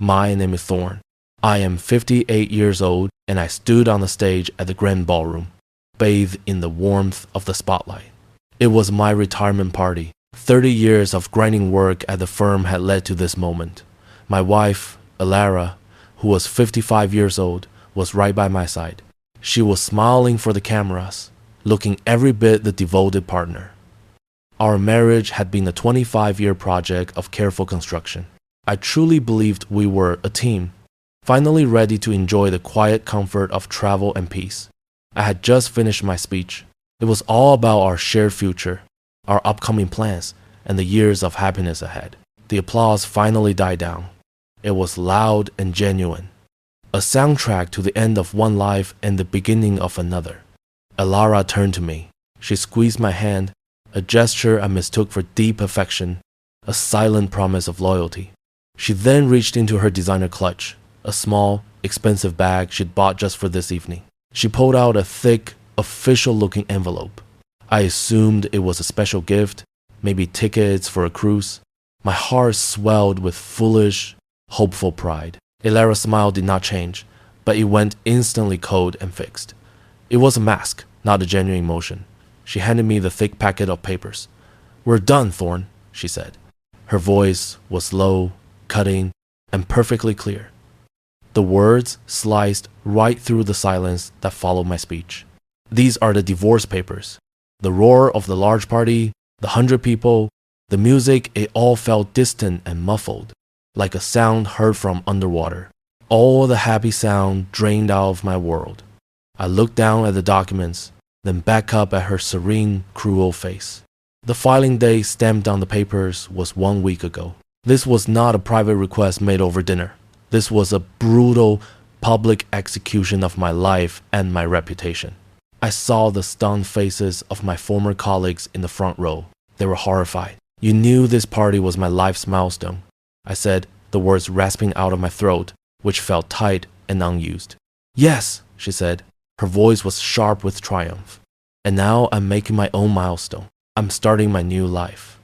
My name is Thorn. I am 58 years old, and I stood on the stage at the grand ballroom, bathed in the warmth of the spotlight. It was my retirement party. 30 years of grinding work at the firm had led to this moment. My wife, Elara, who was 55 years old, was right by my side. She was smiling for the cameras, looking every bit the devoted partner. Our marriage had been a 25-year project of careful construction. I truly believed we were a team, finally ready to enjoy the quiet comfort of travel and peace. I had just finished my speech. It was all about our shared future, our upcoming plans, and the years of happiness ahead. The applause finally died down. It was loud and genuine, a soundtrack to the end of one life and the beginning of another. Elara turned to me. She squeezed my hand, a gesture I mistook for deep affection, a silent promise of loyalty. She then reached into her designer clutch, a small, expensive bag she'd bought just for this evening. She pulled out a thick, official-looking envelope. I assumed it was a special gift, maybe tickets for a cruise. My heart swelled with foolish, hopeful pride. Elara's smile did not change, but it went instantly cold and fixed. It was a mask, not a genuine emotion. She handed me the thick packet of papers. "We're done, Thorn," she said. Her voice was low, cutting, and perfectly clear. The words sliced right through the silence that followed my speech. "These are the divorce papers." The roar of the large party, the 100 people, the music, it all felt distant and muffled, like a sound heard from underwater. All the happy sound drained out of my world. I looked down at the documents, then back up at her serene, cruel face. The filing date stamped on the papers was 1 week ago. This was not a private request made over dinner. This was a brutal, public execution of my life and my reputation. I saw the stunned faces of my former colleagues in the front row. They were horrified. "You knew this party was my life's milestone," I said, the words rasping out of my throat, which felt tight and unused. "Yes," she said. Her voice was sharp with triumph. "And now I'm making my own milestone. I'm starting my new life."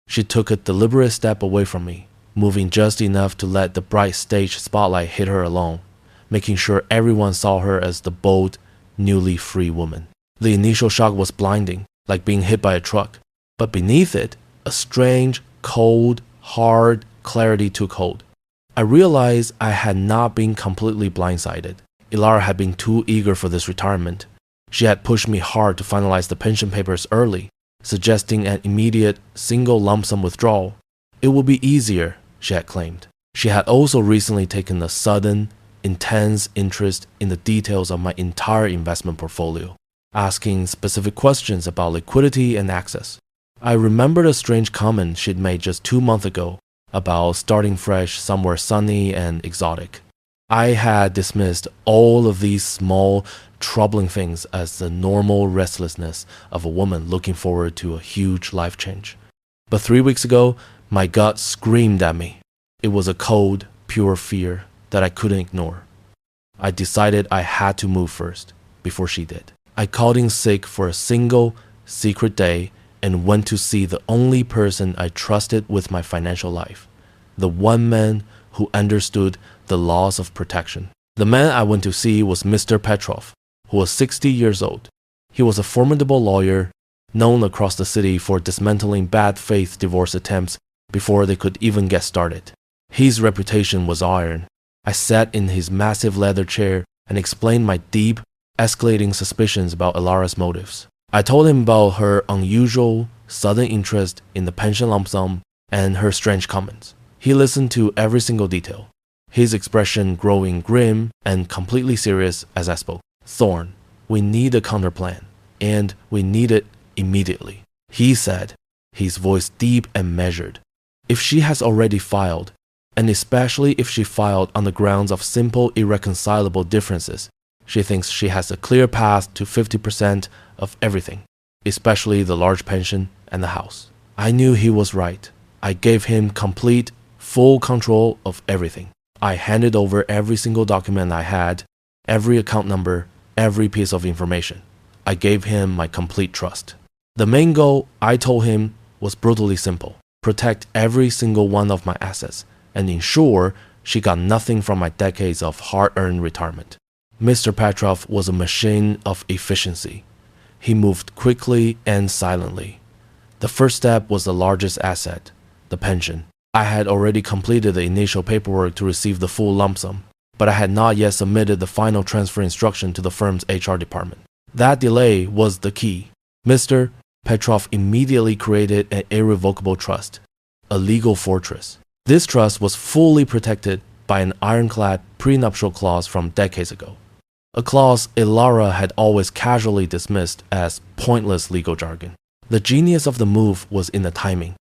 She took a deliberate step away from me, moving just enough to let the bright stage spotlight hit her alone, making sure everyone saw her as the bold, newly free woman. The initial shock was blinding, like being hit by a truck. But beneath it, a strange, cold, hard clarity took hold. I realized I had not been completely blindsided. Elara had been too eager for this retirement. She had pushed me hard to finalize the pension papers early, suggesting an immediate, single lump sum withdrawal. It would be easier, she had claimed. She had also recently taken a sudden, intense interest in the details of my entire investment portfolio, asking specific questions about liquidity and access. I remembered a strange comment she'd made just 2 months ago about starting fresh somewhere sunny and exotic. I had dismissed all of these small, troubling things as the normal restlessness of a woman looking forward to a huge life change. But 3 weeks ago, my gut screamed at me. It was a cold, pure fear that I couldn't ignore. I decided I had to move first, before she did. I called in sick for a single, secret day and went to see the only person I trusted with my financial life, the one man who understood the laws of protection. The man I went to see was Mr. Petrov, who was 60 years old. He was a formidable lawyer, known across the city for dismantling bad faith divorce attempts before they could even get started. His reputation was iron. I sat in his massive leather chair and explained my deep, escalating suspicions about Elara's motives. I told him about her unusual, sudden interest in the pension lump sum and her strange comments. He listened to every single detail, his expression growing grim and completely serious as I spoke. "Thorn, we need a counterplan, and we need it immediately," he said, his voice deep and measured. "If she has already filed, and especially if she filed on the grounds of simple irreconcilable differences, she thinks she has a clear path to 50% of everything, especially the large pension and the house." I knew he was right. I gave him complete, full control of everything. I handed over every single document I had, every account number, every piece of information. I gave him my complete trust. The main goal, I told him, was brutally simple: protect every single one of my assets and ensure she got nothing from my decades of hard-earned retirement. Mr. Petrov was a machine of efficiency. He moved quickly and silently. The first step was the largest asset, the pension. I had already completed the initial paperwork to receive the full lump sum, but I had not yet submitted the final transfer instruction to the firm's HR department. That delay was the key. Mr. Petrov immediately created an irrevocable trust, a legal fortress. This trust was fully protected by an ironclad prenuptial clause from decades ago, a clause Elara had always casually dismissed as pointless legal jargon. The genius of the move was in the timing.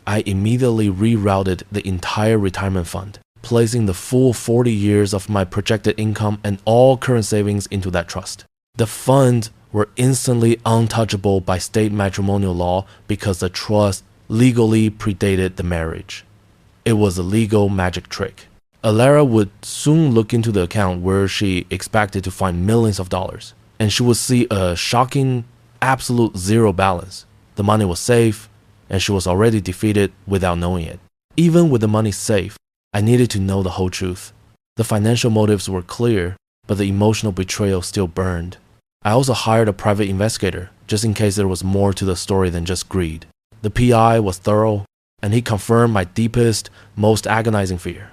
I immediately rerouted the entire retirement fund, placing the full 40 years of my projected income and all current savings into that trust. The funds were instantly untouchable by state matrimonial law because the trust legally predated the marriage. It was a legal magic trick. Elara would soon look into the account where she expected to find millions of dollars, and she would see a shocking, absolute zero balance. The money was safe, and she was already defeated without knowing it. Even with the money safe, I needed to know the whole truth. The financial motives were clear, but the emotional betrayal still burned. I also hired a private investigator, just in case there was more to the story than just greed. The PI was thorough, and he confirmed my deepest, most agonizing fear.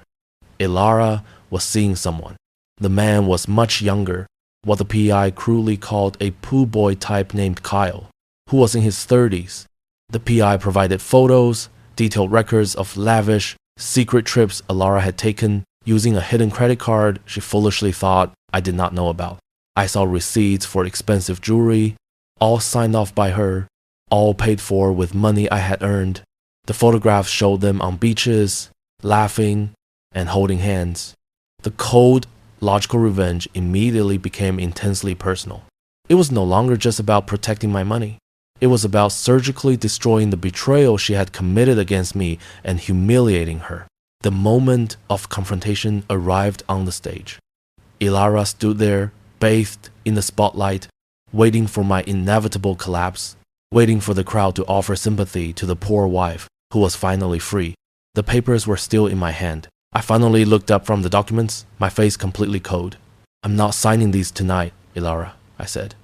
Elara was seeing someone. The man was much younger, what the PI cruelly called a poo boy type named Kyle, who was in his 30s. The PI provided photos, detailed records of lavish, secret trips Elara had taken using a hidden credit card she foolishly thought I did not know about. I saw receipts for expensive jewelry, all signed off by her, all paid for with money I had earned. The photographs showed them on beaches, laughing, and holding hands. The cold, logical revenge immediately became intensely personal. It was no longer just about protecting my money. It was about surgically destroying the betrayal she had committed against me and humiliating her. The moment of confrontation arrived on the stage. Elara stood there, bathed in the spotlight, waiting for my inevitable collapse, waiting for the crowd to offer sympathy to the poor wife who was finally free. The papers were still in my hand. I finally looked up from the documents, my face completely cold. "I'm not signing these tonight, Elara," I said.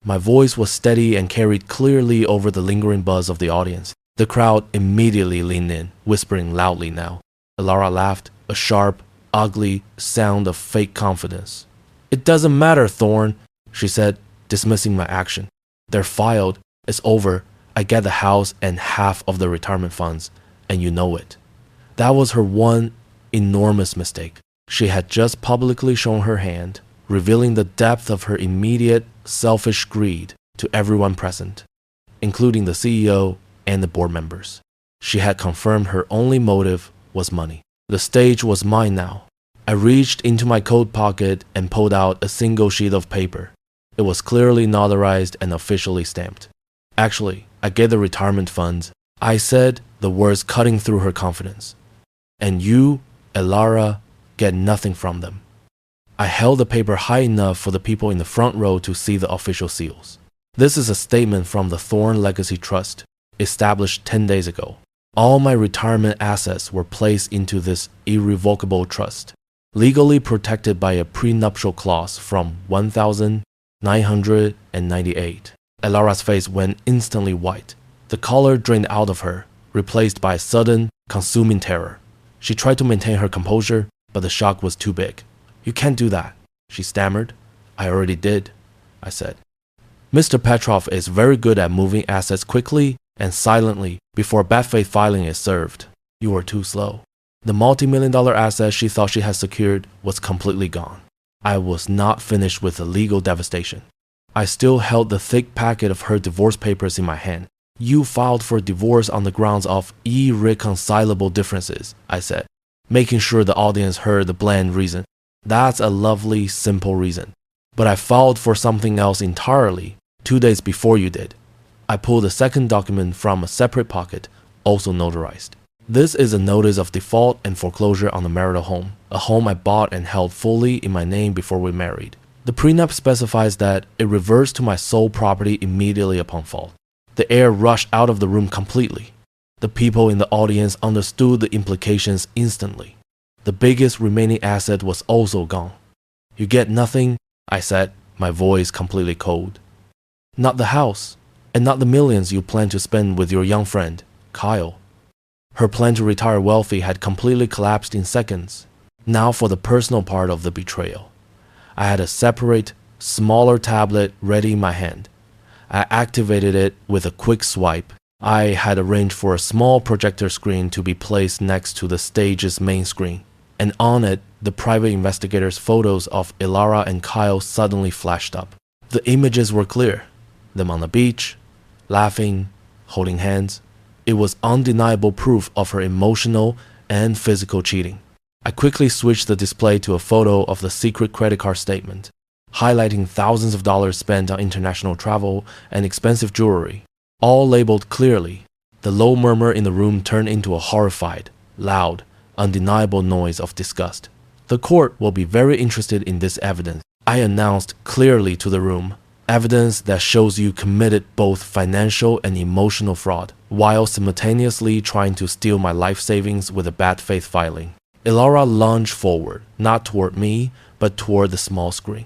My voice was steady and carried clearly over the lingering buzz of the audience. The crowd immediately leaned in, whispering loudly now. Elara laughed, a sharp, ugly sound of fake confidence. "It doesn't matter, Thorne," she said, dismissing my action. "They're filed. It's over. I get the house and half of the retirement funds, and you know it." That was her one enormous mistake. She had just publicly shown her hand, revealing the depth of her immediate, selfish greed to everyone present, including the CEO and the board members. She had confirmed her only motive was money. The stage was mine now. I reached into my coat pocket and pulled out a single sheet of paper. It was clearly notarized and officially stamped. "Actually, I get the retirement funds," I said, the words cutting through her confidence. "And you, Elara, get nothing from them." I held the paper high enough for the people in the front row to see the official seals. "This is a statement from the Thorne Legacy Trust, established 10 days ago. All my retirement assets were placed into this irrevocable trust, legally protected by a prenuptial clause from 1998. Elara's face went instantly white. The color drained out of her, replaced by a sudden, consuming terror. She tried to maintain her composure, but the shock was too big. "You can't do that," she stammered. "I already did," I said. "Mr. Petrov is very good at moving assets quickly and silently before bad faith filing is served. You were too slow." The multi-million-dollar asset she thought she had secured was completely gone. I was not finished with the legal devastation. I still held the thick packet of her divorce papers in my hand. "You filed for divorce on the grounds of irreconcilable differences," I said, making sure the audience heard the bland reason. "That's a lovely, simple reason. But I filed for something else entirely 2 days before you did." I pulled a second document from a separate pocket, also notarized. "This is a notice of default and foreclosure on the marital home, a home I bought and held fully in my name before we married. The prenup specifies that it reverts to my sole property immediately upon fault." The air rushed out of the room completely. The people in the audience understood the implications instantly. The biggest remaining asset was also gone. You get nothing, I said, my voice completely cold. Not the house, and not the millions you plan to spend with your young friend, Kyle. Her plan to retire wealthy had completely collapsed in seconds. Now for the personal part of the betrayal. I had a separate, smaller tablet ready in my hand. I activated it with a quick swipe. I had arranged for a small projector screen to be placed next to the stage's main screen, and on it, the private investigator's photos of Elara and Kyle suddenly flashed up. The images were clear. Them on the beach, laughing, holding hands. It was undeniable proof of her emotional and physical cheating. I quickly switched the display to a photo of the secret credit card statement, highlighting thousands of dollars spent on international travel and expensive jewelry, all labeled clearly. The low murmur in the room turned into a horrified, loud, undeniable noise of disgust. The court will be very interested in this evidence, I announced clearly to the room. Evidence that shows you committed both financial and emotional fraud, while simultaneously trying to steal my life savings with a bad faith filing. Elara lunged forward, not toward me, but toward the small screen,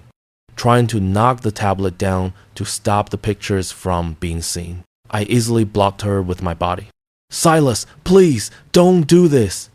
trying to knock the tablet down to stop the pictures from being seen. I easily blocked her with my body. "Silas, please, don't do this!"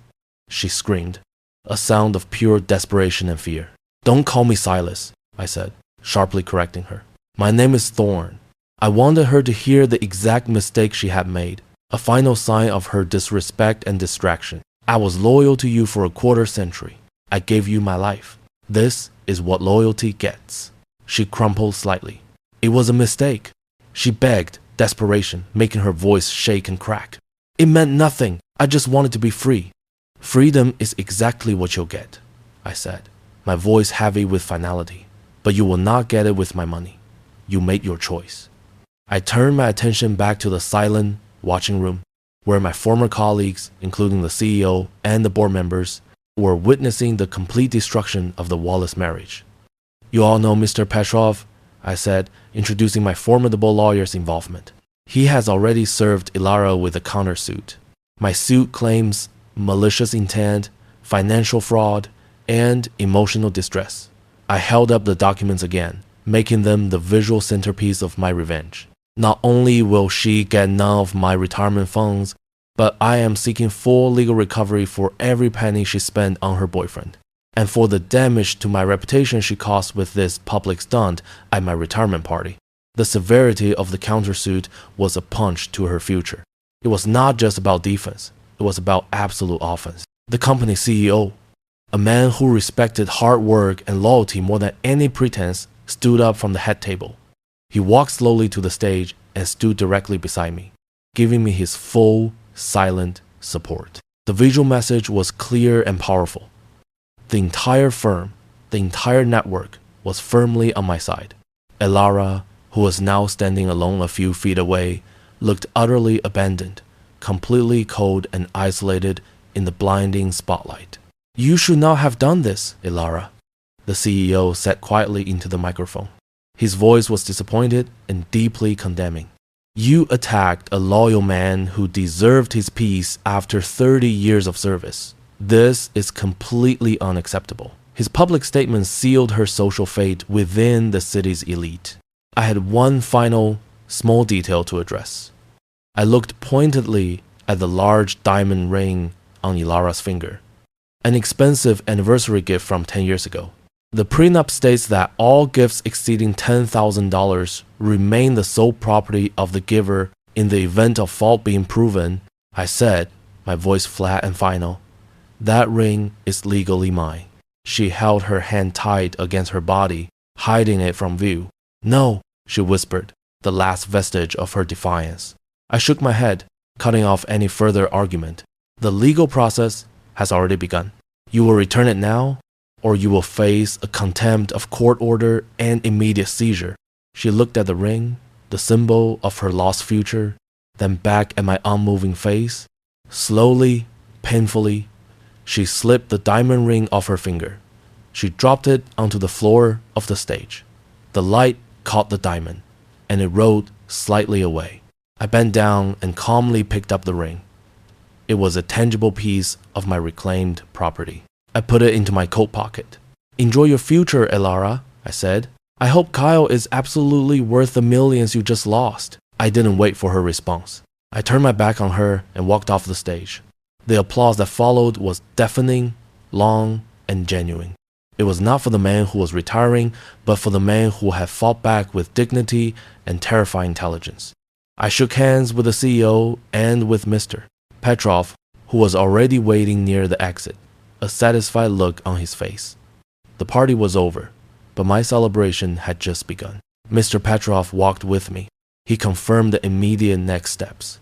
she screamed, a sound of pure desperation and fear. "Don't call me Silas," I said, sharply correcting her. "My name is Thorn." I wanted her to hear the exact mistake she had made, a final sign of her disrespect and distraction. "I was loyal to you for a quarter century. I gave you my life. This is what loyalty gets." She crumpled slightly. "It was a mistake," she begged, desperation making her voice shake and crack. "It meant nothing. I just wanted to be free." "Freedom is exactly what you'll get," I said, my voice heavy with finality. "But you will not get it with my money. You made your choice." I turned my attention back to the silent, watching room, where my former colleagues, including the CEO and the board members, were witnessing the complete destruction of the Wallace marriage. "You all know Mr. Petrov," I said, introducing my formidable lawyer's involvement. "He has already served Elara with a countersuit. My suit claims malicious intent, financial fraud, and emotional distress." I held up the documents again, making them the visual centerpiece of my revenge. Not only will she get none of my retirement funds, but I am seeking full legal recovery for every penny she spent on her boyfriend, and for the damage to my reputation she caused with this public stunt at my retirement party. The severity of the countersuit was a punch to her future. It was not just about defense, it was about absolute offense. The company CEO, a man who respected hard work and loyalty more than any pretense, stood up from the head table. He walked slowly to the stage and stood directly beside me, giving me his full, silent support. The visual message was clear and powerful. The entire firm, the entire network, was firmly on my side. Elara, who was now standing alone a few feet away, looked utterly abandoned, completely cold and isolated in the blinding spotlight. "You should not have done this, Elara," the CEO said quietly into the microphone. His voice was disappointed and deeply condemning. "You attacked a loyal man who deserved his peace after 30 years of service. This is completely unacceptable." His public statement sealed her social fate within the city's elite. I had one final, small detail to address. I looked pointedly at the large diamond ring on Elara's finger, an expensive anniversary gift from 10 years ago. The prenup states that all gifts exceeding $10,000 remain the sole property of the giver in the event of fault being proven. I said, my voice flat and final, "That ring is legally mine." She held her hand tight against her body, hiding it from view. "No," she whispered, the last vestige of her defiance. I shook my head, cutting off any further argument. "The legal process has already begun. You will return it now, or you will face a contempt of court order and immediate seizure." She looked at the ring, the symbol of her lost future, then back at my unmoving face. Slowly, painfully, she slipped the diamond ring off her finger. She dropped it onto the floor of the stage. The light caught the diamond, and it rolled slightly away. I bent down and calmly picked up the ring. It was a tangible piece of my reclaimed property. I put it into my coat pocket. Enjoy your future, Elara, I said. I hope Kyle is absolutely worth the millions you just lost. I didn't wait for her response. I turned my back on her and walked off the stage. The applause that followed was deafening, long, and genuine. It was not for the man who was retiring, but for the man who had fought back with dignity and terrifying intelligence. I shook hands with the CEO and with Mr. Petrov, who was already waiting near the exit, a satisfied look on his face. The party was over, but my celebration had just begun. Mr. Petrov walked with me. He confirmed the immediate next steps.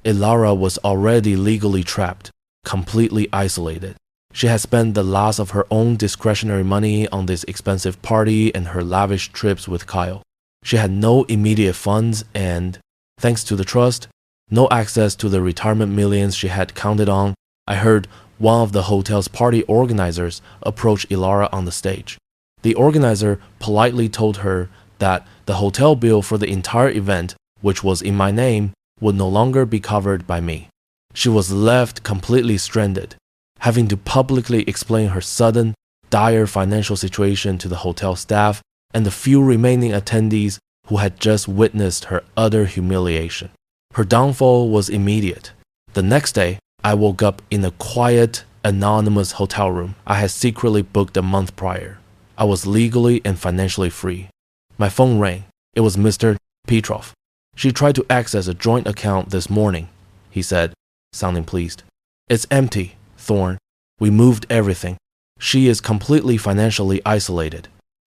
Elara was already legally trapped, completely isolated. She had spent the last of her own discretionary money on this expensive party and her lavish trips with Kyle. She had no immediate funds and, thanks to the trust, no access to the retirement millions she had counted on. I heard one of the hotel's party organizers approach Elara on the stage. The organizer politely told her that the hotel bill for the entire event, which was in my name, would no longer be covered by me. She was left completely stranded, having to publicly explain her sudden, dire financial situation to the hotel staff and the few remaining attendees who had just witnessed her utter humiliation. Her downfall was immediate. The next day, I woke up in a quiet, anonymous hotel room I had secretly booked a month prior. I was legally and financially free. My phone rang. It was Mr. Petrov. She tried to access a joint account this morning, he said, sounding pleased. It's empty, Thorne. We moved everything. She is completely financially isolated.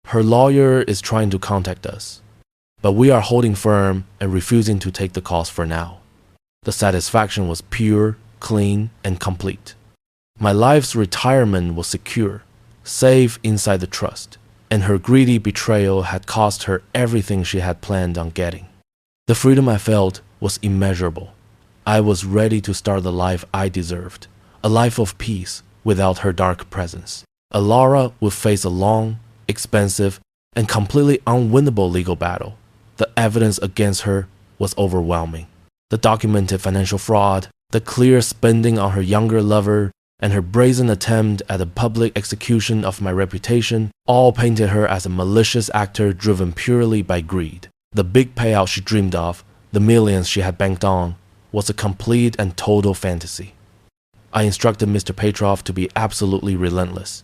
Her lawyer is trying to contact us, but we are holding firm and refusing to take the cost for now. The satisfaction was pure, clean, and complete. My life's retirement was secure, safe inside the trust, and her greedy betrayal had cost her everything she had planned on getting. The freedom I felt was immeasurable. I was ready to start the life I deserved, a life of peace without her dark presence. Elara would face a long, expensive, and completely unwinnable legal battle. The evidence against her was overwhelming. The documented financial fraud, the clear spending on her younger lover, and her brazen attempt at the public execution of my reputation all painted her as a malicious actor driven purely by greed. The big payout she dreamed of, the millions she had banked on, was a complete and total fantasy. I instructed Mr. Petrov to be absolutely relentless.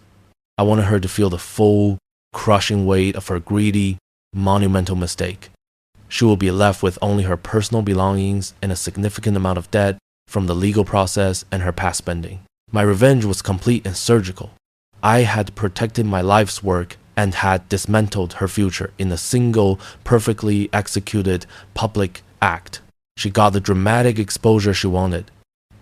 I wanted her to feel the full, crushing weight of her greedy, monumental mistake. She will be left with only her personal belongings and a significant amount of debt from the legal process and her past spending. My revenge was complete and surgical. I had protected my life's work and had dismantled her future in a single, perfectly executed public act. She got the dramatic exposure she wanted,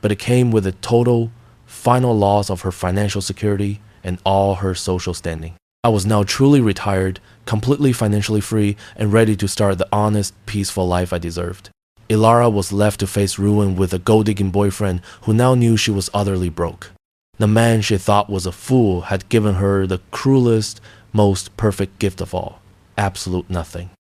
but it came with a total, final loss of her financial security and all her social standing. I was now truly retired, completely financially free, and ready to start the honest, peaceful life I deserved. Elara was left to face ruin with a gold-digging boyfriend who now knew she was utterly broke. The man she thought was a fool had given her the cruelest, most perfect gift of all, absolute nothing.